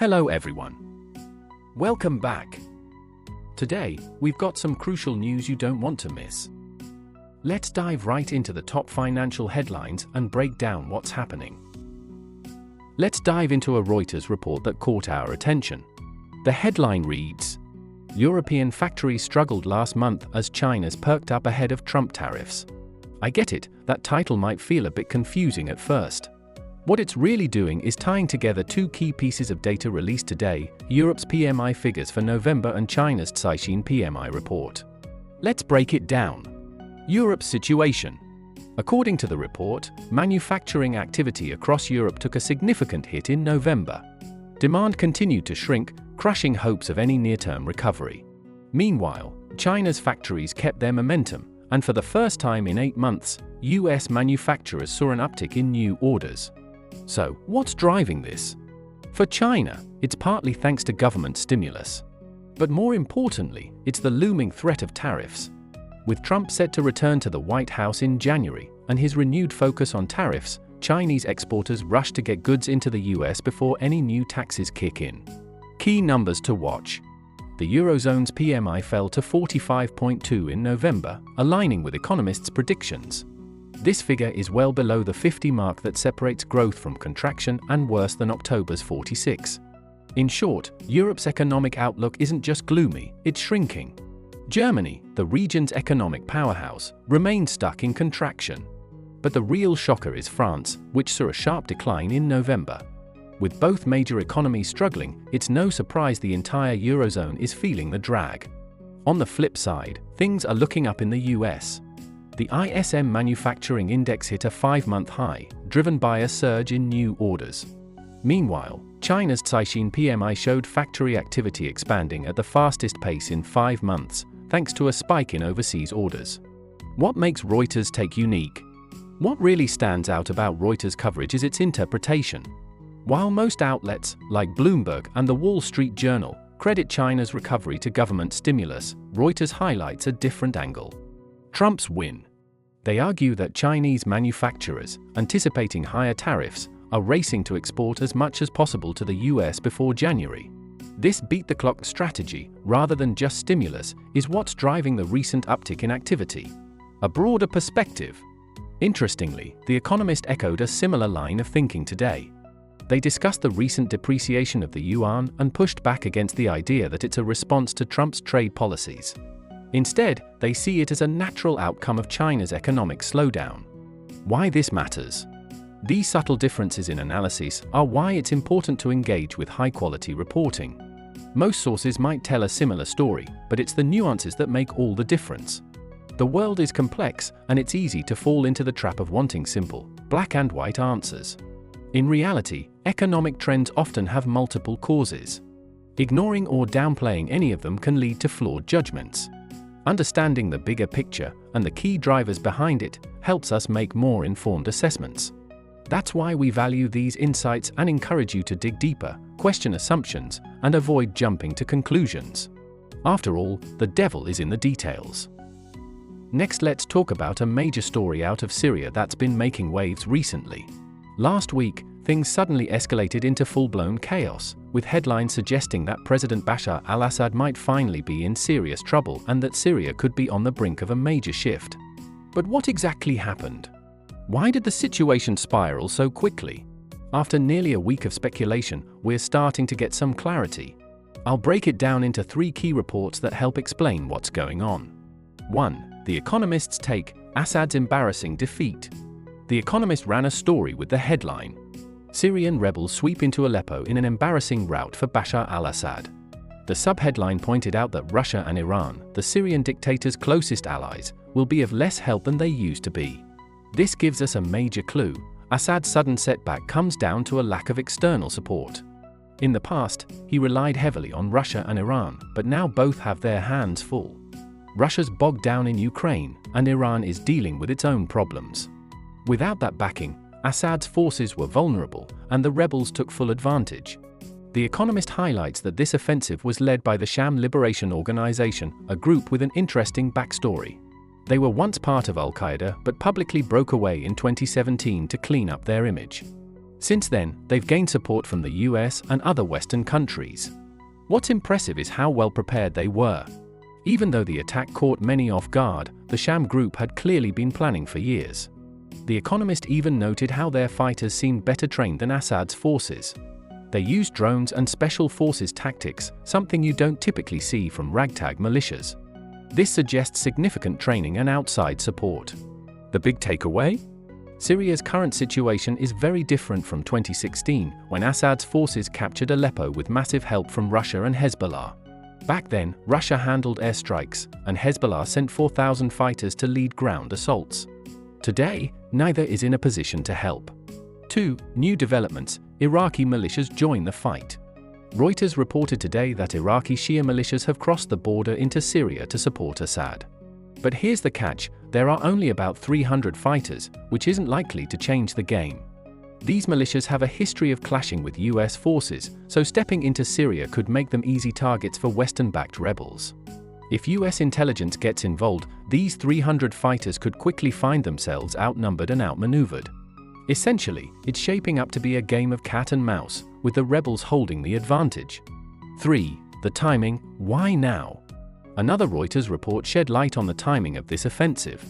Hello everyone. Welcome back. Today, we've got some crucial news you don't want to miss. Let's dive right into the top financial headlines and break down what's happening. Let's dive into a Reuters report that caught our attention. The headline reads, European factories struggled last month as China's perked up ahead of Trump tariffs. I get it, that title might feel a bit confusing at first. What it's really doing is tying together two key pieces of data released today, Europe's PMI figures for November and China's citing PMI report. Let's break it down. Europe's situation. According to the report, manufacturing activity across Europe took a significant hit in November. Demand continued to shrink, crushing hopes of any near-term recovery. Meanwhile, China's factories kept their momentum, and for the first time in 8 months, US manufacturers saw an uptick in new orders. So, what's driving this? For China, it's partly thanks to government stimulus. But more importantly, it's the looming threat of tariffs. With Trump set to return to the White House in January, and his renewed focus on tariffs, Chinese exporters rush to get goods into the US before any new taxes kick in. Key numbers to watch. The Eurozone's PMI fell to 45.2 in November, aligning with economists' predictions. This figure is well below the 50 mark that separates growth from contraction and worse than October's 46. In short, Europe's economic outlook isn't just gloomy, it's shrinking. Germany, the region's economic powerhouse, remains stuck in contraction. But the real shocker is France, which saw a sharp decline in November. With both major economies struggling, it's no surprise the entire Eurozone is feeling the drag. On the flip side, things are looking up in the US. The ISM Manufacturing Index hit a 5-month high, driven by a surge in new orders. Meanwhile, China's citing PMI showed factory activity expanding at the fastest pace in 5 months, thanks to a spike in overseas orders. What makes Reuters' take unique? What really stands out about Reuters' coverage is its interpretation. While most outlets, like Bloomberg and the Wall Street Journal, credit China's recovery to government stimulus, Reuters highlights a different angle. Trump's win. They argue that Chinese manufacturers, anticipating higher tariffs, are racing to export as much as possible to the US before January. This beat-the-clock strategy, rather than just stimulus, is what's driving the recent uptick in activity. A broader perspective. Interestingly, The Economist echoed a similar line of thinking today. They discussed the recent depreciation of the yuan and pushed back against the idea that it's a response to Trump's trade policies. Instead, they see it as a natural outcome of China's economic slowdown. Why this matters? These subtle differences in analysis are why it's important to engage with high-quality reporting. Most sources might tell a similar story, but it's the nuances that make all the difference. The world is complex, and it's easy to fall into the trap of wanting simple, black and white answers. In reality, economic trends often have multiple causes. Ignoring or downplaying any of them can lead to flawed judgments. Understanding the bigger picture and the key drivers behind it helps us make more informed assessments. That's why we value these insights and encourage you to dig deeper, question assumptions, and avoid jumping to conclusions. After all, the devil is in the details. Next, let's talk about a major story out of Syria that's been making waves recently. Last week, things suddenly escalated into full-blown chaos, with headlines suggesting that President Bashar al-Assad might finally be in serious trouble and that Syria could be on the brink of a major shift. But what exactly happened? Why did the situation spiral so quickly? After nearly a week of speculation, we're starting to get some clarity. I'll break it down into 3 key reports that help explain what's going on. 1. The Economist's take, Assad's embarrassing defeat. The Economist ran a story with the headline, Syrian rebels sweep into Aleppo in an embarrassing rout for Bashar al-Assad. The subheadline pointed out that Russia and Iran, the Syrian dictator's closest allies, will be of less help than they used to be. This gives us a major clue. Assad's sudden setback comes down to a lack of external support. In the past, he relied heavily on Russia and Iran, but now both have their hands full. Russia's bogged down in Ukraine, and Iran is dealing with its own problems. Without that backing, Assad's forces were vulnerable, and the rebels took full advantage. The Economist highlights that this offensive was led by the Sham Liberation Organization, a group with an interesting backstory. They were once part of Al-Qaeda but publicly broke away in 2017 to clean up their image. Since then, they've gained support from the US and other Western countries. What's impressive is how well prepared they were. Even though the attack caught many off guard, the Sham group had clearly been planning for years. The Economist even noted how their fighters seemed better trained than Assad's forces. They used drones and special forces tactics, something you don't typically see from ragtag militias. This suggests significant training and outside support. The big takeaway? Syria's current situation is very different from 2016, when Assad's forces captured Aleppo with massive help from Russia and Hezbollah. Back then, Russia handled airstrikes, and Hezbollah sent 4,000 fighters to lead ground assaults. Today, neither is in a position to help. 2. New developments: Iraqi militias join the fight. Reuters reported today that Iraqi Shia militias have crossed the border into Syria to support Assad. But here's the catch: there are only about 300 fighters, which isn't likely to change the game. These militias have a history of clashing with US forces, so stepping into Syria could make them easy targets for Western-backed rebels. If US intelligence gets involved, these 300 fighters could quickly find themselves outnumbered and outmaneuvered. Essentially, it's shaping up to be a game of cat and mouse, with the rebels holding the advantage. 3. The timing: why now? Another Reuters report shed light on the timing of this offensive.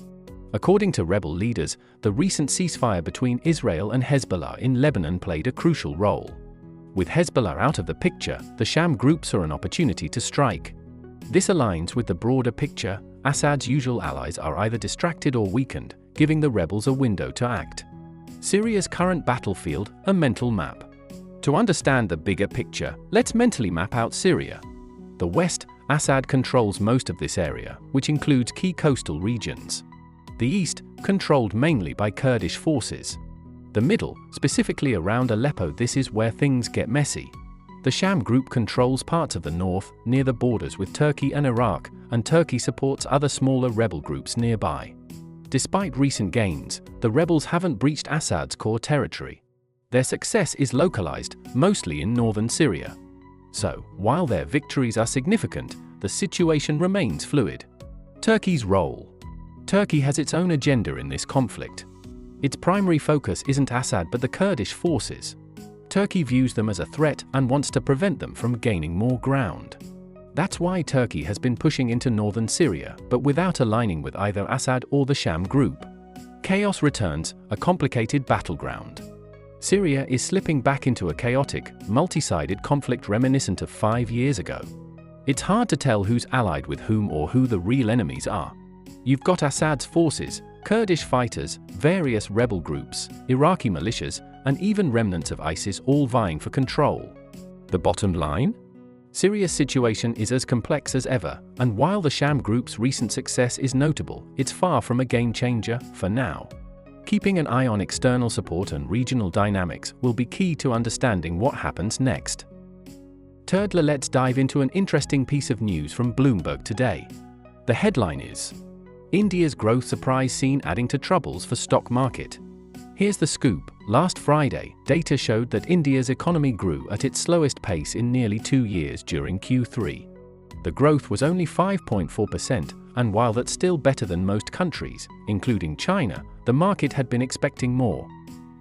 According to rebel leaders, the recent ceasefire between Israel and Hezbollah in Lebanon played a crucial role. With Hezbollah out of the picture, the Sham group saw an opportunity to strike. This aligns with the broader picture: Assad's usual allies are either distracted or weakened, giving the rebels a window to act. Syria's current battlefield: a mental map. To understand the bigger picture, let's mentally map out Syria. The west: Assad controls most of this area, which includes key coastal regions. The east, controlled mainly by Kurdish forces. The middle, specifically around Aleppo, this is where things get messy. The Sham group controls parts of the north, near the borders with Turkey and Iraq, and Turkey supports other smaller rebel groups nearby. Despite recent gains, the rebels haven't breached Assad's core territory. Their success is localized, mostly in northern Syria. So, while their victories are significant, the situation remains fluid. Turkey's role. Turkey has its own agenda in this conflict. Its primary focus isn't Assad but the Kurdish forces. Turkey views them as a threat and wants to prevent them from gaining more ground. That's why Turkey has been pushing into northern Syria, but without aligning with either Assad or the Sham group. Chaos returns, a complicated battleground. Syria is slipping back into a chaotic, multi-sided conflict reminiscent of 5 years ago. It's hard to tell who's allied with whom or who the real enemies are. You've got Assad's forces, Kurdish fighters, various rebel groups, Iraqi militias, and even remnants of ISIS all vying for control. The bottom line? Syria's situation is as complex as ever, and while the Sham group's recent success is notable, it's far from a game changer for now. Keeping an eye on external support and regional dynamics will be key to understanding what happens next. Thirdly, let's dive into an interesting piece of news from Bloomberg today. The headline is: India's growth surprise seen adding to troubles for stock market. Here's the scoop. Last Friday, data showed that India's economy grew at its slowest pace in nearly 2 years during Q3. The growth was only 5.4%, and while that's still better than most countries, including China, the market had been expecting more.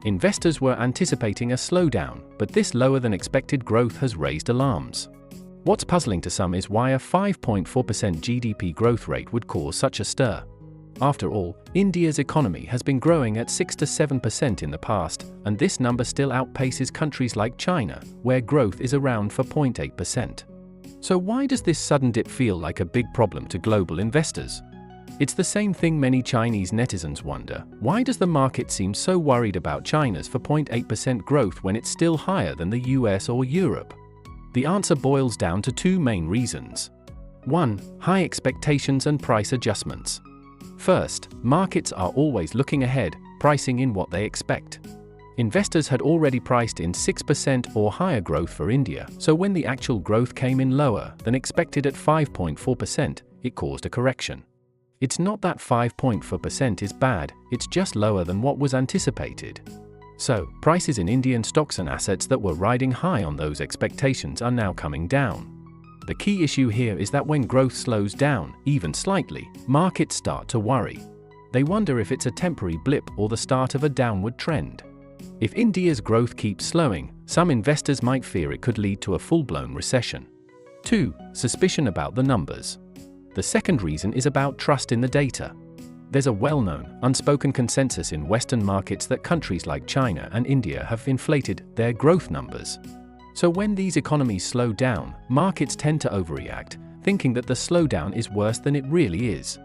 Investors were anticipating a slowdown, but this lower than expected growth has raised alarms. What's puzzling to some is why a 5.4% GDP growth rate would cause such a stir. After all, India's economy has been growing at 6 to 7% in the past, and this number still outpaces countries like China, where growth is around 4.8%. So why does this sudden dip feel like a big problem to global investors? It's the same thing many Chinese netizens wonder: why does the market seem so worried about China's 4.8% growth when it's still higher than the US or Europe? The answer boils down to 2 main reasons. 1. High expectations and price adjustments. First, markets are always looking ahead, pricing in what they expect. Investors had already priced in 6% or higher growth for India, so when the actual growth came in lower than expected at 5.4%, it caused a correction. It's not that 5.4% is bad, it's just lower than what was anticipated. So, prices in Indian stocks and assets that were riding high on those expectations are now coming down. The key issue here is that when growth slows down, even slightly, markets start to worry. They wonder if it's a temporary blip or the start of a downward trend. If India's growth keeps slowing, some investors might fear it could lead to a full-blown recession. 2. Suspicion about the numbers. The second reason is about trust in the data. There's a well-known, unspoken consensus in Western markets that countries like China and India have inflated their growth numbers. So when these economies slow down, markets tend to overreact, thinking that the slowdown is worse than it really is.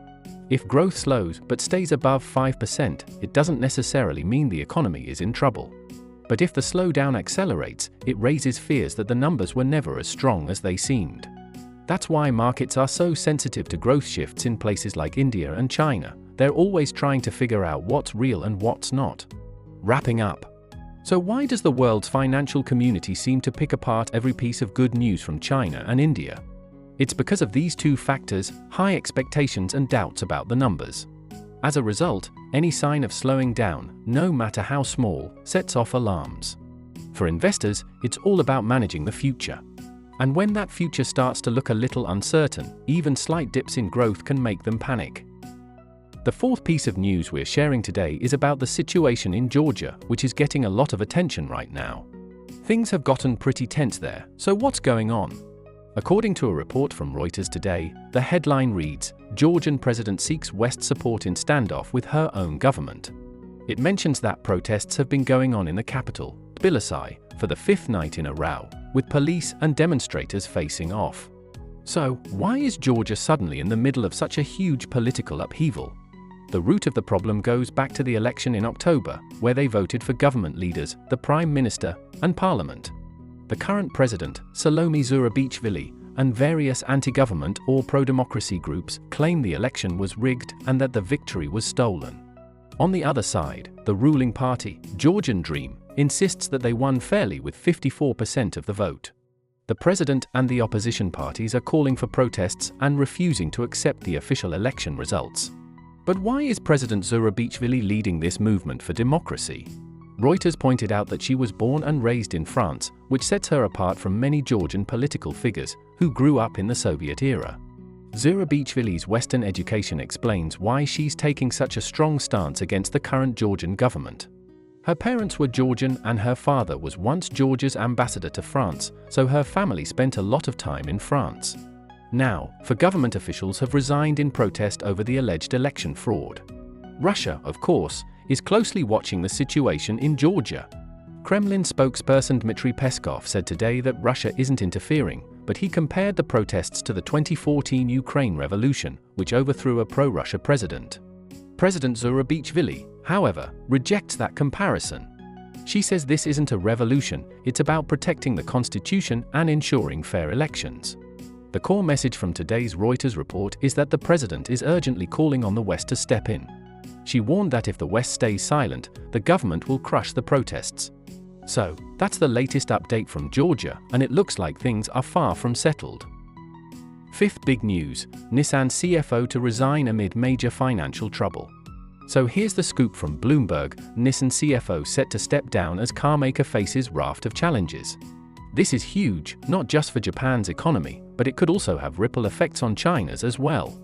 If growth slows but stays above 5%, it doesn't necessarily mean the economy is in trouble. But if the slowdown accelerates, it raises fears that the numbers were never as strong as they seemed. That's why markets are so sensitive to growth shifts in places like India and China. They're always trying to figure out what's real and what's not. Wrapping up. So why does the world's financial community seem to pick apart every piece of good news from China and India? It's because of these two factors: high expectations and doubts about the numbers. As a result, any sign of slowing down, no matter how small, sets off alarms. For investors, it's all about managing the future. And when that future starts to look a little uncertain, even slight dips in growth can make them panic. The fourth piece of news we're sharing today is about the situation in Georgia, which is getting a lot of attention right now. Things have gotten pretty tense there, so what's going on? According to a report from Reuters today, the headline reads, "Georgian President Seeks West Support in Standoff with Her Own Government." It mentions that protests have been going on in the capital, Tbilisi, for the fifth night in a row, with police and demonstrators facing off. So, why is Georgia suddenly in the middle of such a huge political upheaval? The root of the problem goes back to the election in October, where they voted for government leaders, the Prime Minister, and Parliament. The current president, Salome Zurabichvili, and various anti-government or pro-democracy groups claim the election was rigged and that the victory was stolen. On the other side, the ruling party, Georgian Dream, insists that they won fairly with 54% of the vote. The president and the opposition parties are calling for protests and refusing to accept the official election results. But why is President Zurabichvili leading this movement for democracy? Reuters pointed out that she was born and raised in France, which sets her apart from many Georgian political figures who grew up in the Soviet era. Zurabichvili's Western education explains why she's taking such a strong stance against the current Georgian government. Her parents were Georgian and her father was once Georgia's ambassador to France, so her family spent a lot of time in France. Now, government officials have resigned in protest over the alleged election fraud. Russia, of course, is closely watching the situation in Georgia. Kremlin spokesperson Dmitry Peskov said today that Russia isn't interfering, but he compared the protests to the 2014 Ukraine revolution, which overthrew a pro-Russia president. President Zurabichvili, however, rejects that comparison. She says this isn't a revolution, it's about protecting the constitution and ensuring fair elections. The core message from today's Reuters report is that the president is urgently calling on the West to step in. She warned that if the West stays silent, the government will crush the protests. So, that's the latest update from Georgia, and it looks like things are far from settled. Fifth big news: Nissan CFO to resign amid major financial trouble. So here's the scoop from Bloomberg: Nissan CFO set to step down as carmaker faces raft of challenges. This is huge, not just for Japan's economy, but it could also have ripple effects on China's as well.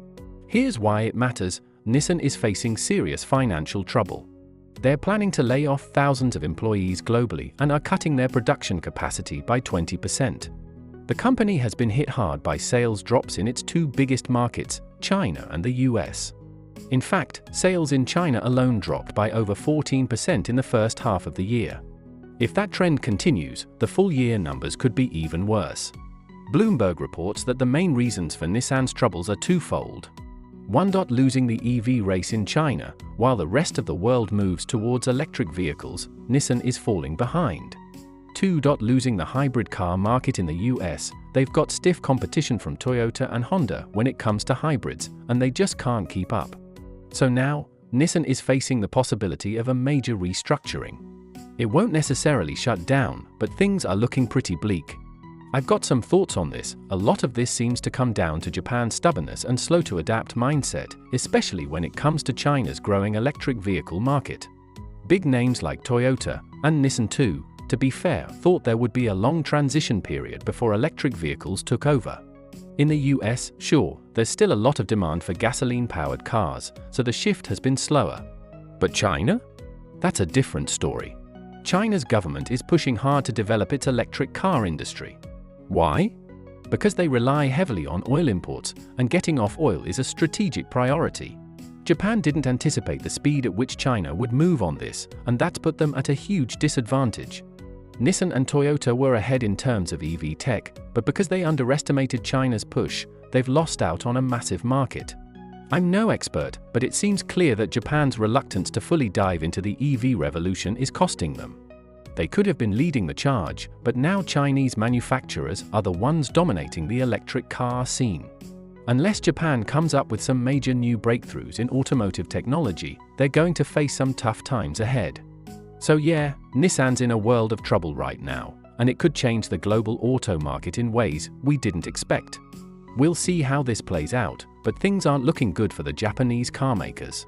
Here's why it matters: Nissan is facing serious financial trouble. They're planning to lay off thousands of employees globally and are cutting their production capacity by 20%. The company has been hit hard by sales drops in its two biggest markets, China and the US. In fact, sales in China alone dropped by over 14% in the first half of the year. If that trend continues, the full-year numbers could be even worse. Bloomberg reports that the main reasons for Nissan's troubles are twofold. 1. Losing the EV race in China, while the rest of the world moves towards electric vehicles, Nissan is falling behind. 2. Losing the hybrid car market in the US, they've got stiff competition from Toyota and Honda when it comes to hybrids, and they just can't keep up. So now, Nissan is facing the possibility of a major restructuring. It won't necessarily shut down, but things are looking pretty bleak. I've got some thoughts on this. A lot of this seems to come down to Japan's stubbornness and slow-to-adapt mindset, especially when it comes to China's growing electric vehicle market. Big names like Toyota, and Nissan too, to be fair, thought there would be a long transition period before electric vehicles took over. In the US, sure, there's still a lot of demand for gasoline-powered cars, so the shift has been slower. But China? That's a different story. China's government is pushing hard to develop its electric car industry. Why? Because they rely heavily on oil imports, and getting off oil is a strategic priority. Japan didn't anticipate the speed at which China would move on this, and that's put them at a huge disadvantage. Nissan and Toyota were ahead in terms of EV tech, but because they underestimated China's push, they've lost out on a massive market. I'm no expert, but it seems clear that Japan's reluctance to fully dive into the EV revolution is costing them. They could have been leading the charge, but now Chinese manufacturers are the ones dominating the electric car scene. Unless Japan comes up with some major new breakthroughs in automotive technology, they're going to face some tough times ahead. So yeah, Nissan's in a world of trouble right now, and it could change the global auto market in ways we didn't expect. We'll see how this plays out, but things aren't looking good for the Japanese carmakers.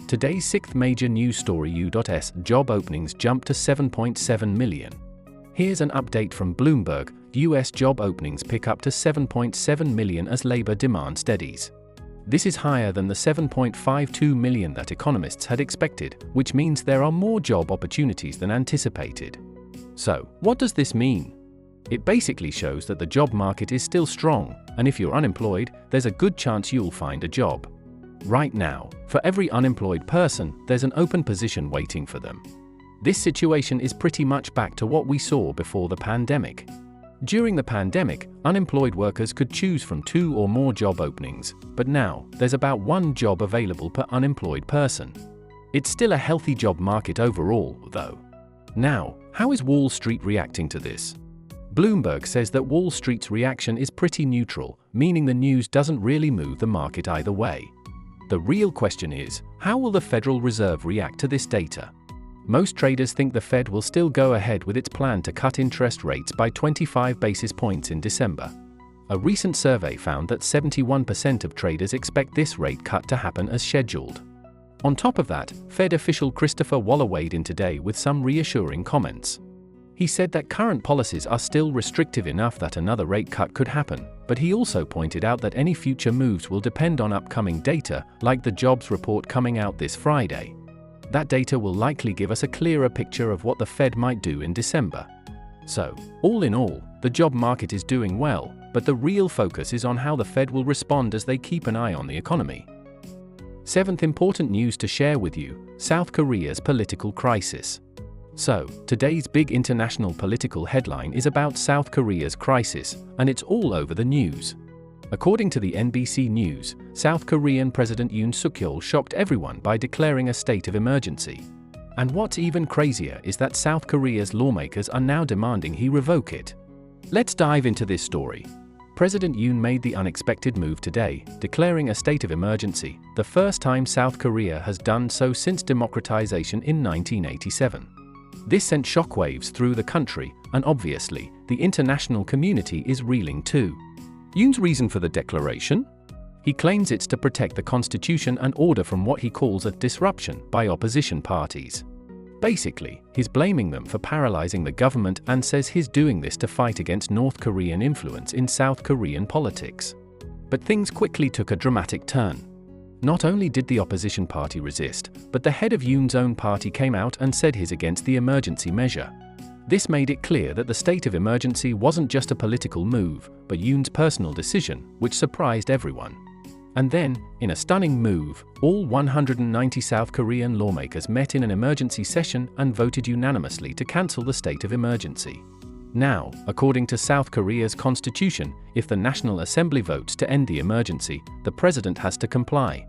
Today's sixth major news story: U.S. job openings jumped to 7.7 million. Here's an update from Bloomberg: U.S. job openings pick up to 7.7 million as labor demand steadies. This is higher than the 7.52 million that economists had expected, which means there are more job opportunities than anticipated. So, what does this mean? It basically shows that the job market is still strong, and if you're unemployed, there's a good chance you'll find a job. Right now, for every unemployed person, there's an open position waiting for them. This situation is pretty much back to what we saw before the pandemic. During the pandemic, unemployed workers could choose from 2 or more job openings, but now, there's about 1 job available per unemployed person. It's still a healthy job market overall, though. Now, how is Wall Street reacting to this? Bloomberg says that Wall Street's reaction is pretty neutral, meaning the news doesn't really move the market either way. The real question is, how will the Federal Reserve react to this data? Most traders think the Fed will still go ahead with its plan to cut interest rates by 25 basis points in December. A recent survey found that 71% of traders expect this rate cut to happen as scheduled. On top of that, Fed official Christopher Waller weighed in today with some reassuring comments. He said that current policies are still restrictive enough that another rate cut could happen, but he also pointed out that any future moves will depend on upcoming data, like the jobs report coming out this Friday. That data will likely give us a clearer picture of what the Fed might do in December. So, all in all, the job market is doing well, but the real focus is on how the Fed will respond as they keep an eye on the economy. Seventh important news to share with you: South Korea's political crisis. So, today's big international political headline is about South Korea's crisis, and it's all over the news. According to the NBC News, South Korean President Yoon Suk-yeol shocked everyone by declaring a state of emergency. And what's even crazier is that South Korea's lawmakers are now demanding he revoke it. Let's dive into this story. President Yoon made the unexpected move today, declaring a state of emergency, the first time South Korea has done so since democratization in 1987. This sent shockwaves through the country, and obviously, the international community is reeling too. Yoon's reason for the declaration? He claims it's to protect the constitution and order from what he calls a disruption by opposition parties. Basically, he's blaming them for paralyzing the government and says he's doing this to fight against North Korean influence in South Korean politics. But things quickly took a dramatic turn. Not only did the opposition party resist, but the head of Yoon's own party came out and said he's against the emergency measure. This made it clear that the state of emergency wasn't just a political move, but Yoon's personal decision, which surprised everyone. And then, in a stunning move, all 190 South Korean lawmakers met in an emergency session and voted unanimously to cancel the state of emergency. Now, according to South Korea's constitution, if the National Assembly votes to end the emergency, the president has to comply.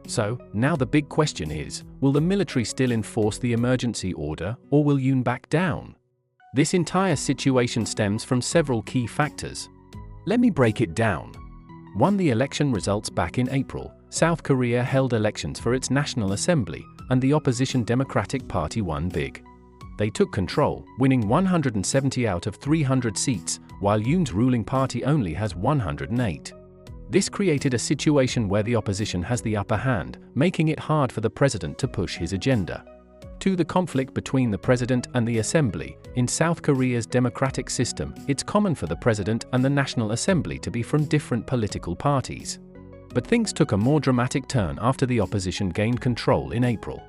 So, now the big question is, will the military still enforce the emergency order, or will Yoon back down? This entire situation stems from several key factors. Let me break it down. 1. The election results. Back in April, South Korea held elections for its National Assembly, and the opposition Democratic Party won big. They took control, winning 170 out of 300 seats, while Yoon's ruling party only has 108. This created a situation where the opposition has the upper hand, making it hard for the president to push his agenda. 2. The conflict between the president and the assembly. In South Korea's democratic system, it's common for the president and the National Assembly to be from different political parties. But things took a more dramatic turn after the opposition gained control in April.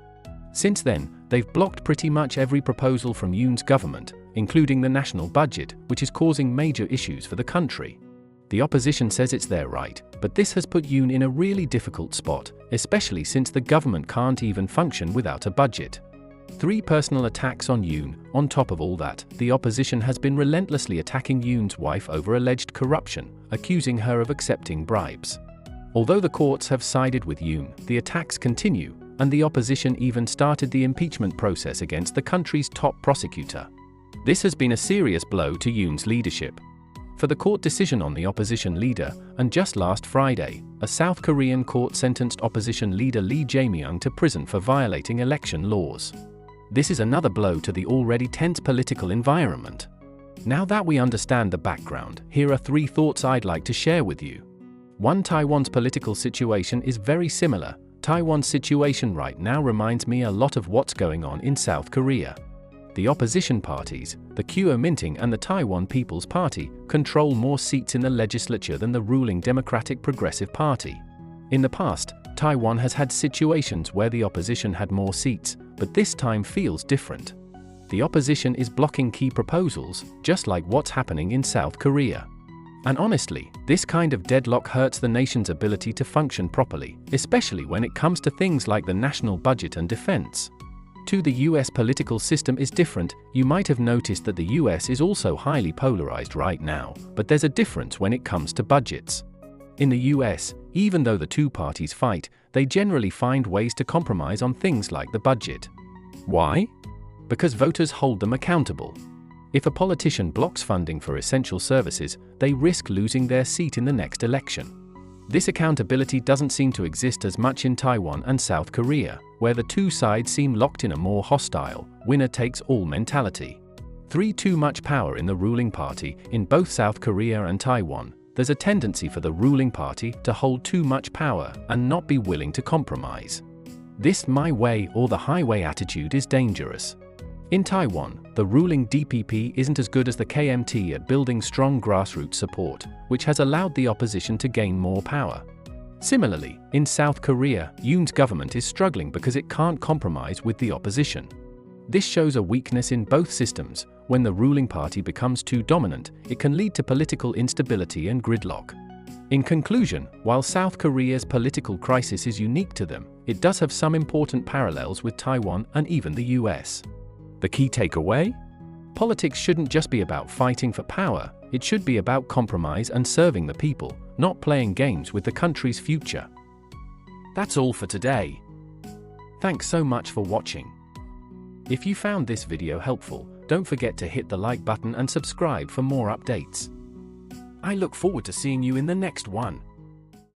Since then, they've blocked pretty much every proposal from Yoon's government, including the national budget, which is causing major issues for the country. The opposition says it's their right, but this has put Yoon in a really difficult spot, especially since the government can't even function without a budget. 3 personal attacks on Yoon. On top of all that, the opposition has been relentlessly attacking Yoon's wife over alleged corruption, accusing her of accepting bribes. Although the courts have sided with Yoon, the attacks continue, and the opposition even started the impeachment process against the country's top prosecutor. This has been a serious blow to Yoon's leadership. For the court decision on the opposition leader, and just last Friday, a South Korean court sentenced opposition leader Lee Jae-myung to prison for violating election laws. This is another blow to the already tense political environment. Now that we understand the background, here are 3 thoughts I'd like to share with you. 1. Taiwan's political situation is very similar. Taiwan's situation right now reminds me a lot of what's going on in South Korea. The opposition parties, the Kuomintang and the Taiwan People's Party, control more seats in the legislature than the ruling Democratic Progressive Party. In the past, Taiwan has had situations where the opposition had more seats, but this time feels different. The opposition is blocking key proposals, just like what's happening in South Korea. And honestly, this kind of deadlock hurts the nation's ability to function properly, especially when it comes to things like the national budget and defense. 2. The US political system is different. You might have noticed that the US is also highly polarized right now, but there's a difference when it comes to budgets. In the US, even though the 2 parties fight, they generally find ways to compromise on things like the budget. Why? Because voters hold them accountable. If a politician blocks funding for essential services, they risk losing their seat in the next election. This accountability doesn't seem to exist as much in Taiwan and South Korea, where the 2 sides seem locked in a more hostile, winner-takes-all mentality. 3. Too much power in the ruling party. In both South Korea and Taiwan, there's a tendency for the ruling party to hold too much power and not be willing to compromise. This my way or the highway attitude is dangerous. In Taiwan, the ruling DPP isn't as good as the KMT at building strong grassroots support, which has allowed the opposition to gain more power. Similarly, in South Korea, Yoon's government is struggling because it can't compromise with the opposition. This shows a weakness in both systems. When the ruling party becomes too dominant, it can lead to political instability and gridlock. In conclusion, while South Korea's political crisis is unique to them, it does have some important parallels with Taiwan and even the US. The key takeaway? Politics shouldn't just be about fighting for power, it should be about compromise and serving the people, not playing games with the country's future. That's all for today. Thanks so much for watching. If you found this video helpful, don't forget to hit the like button and subscribe for more updates. I look forward to seeing you in the next one.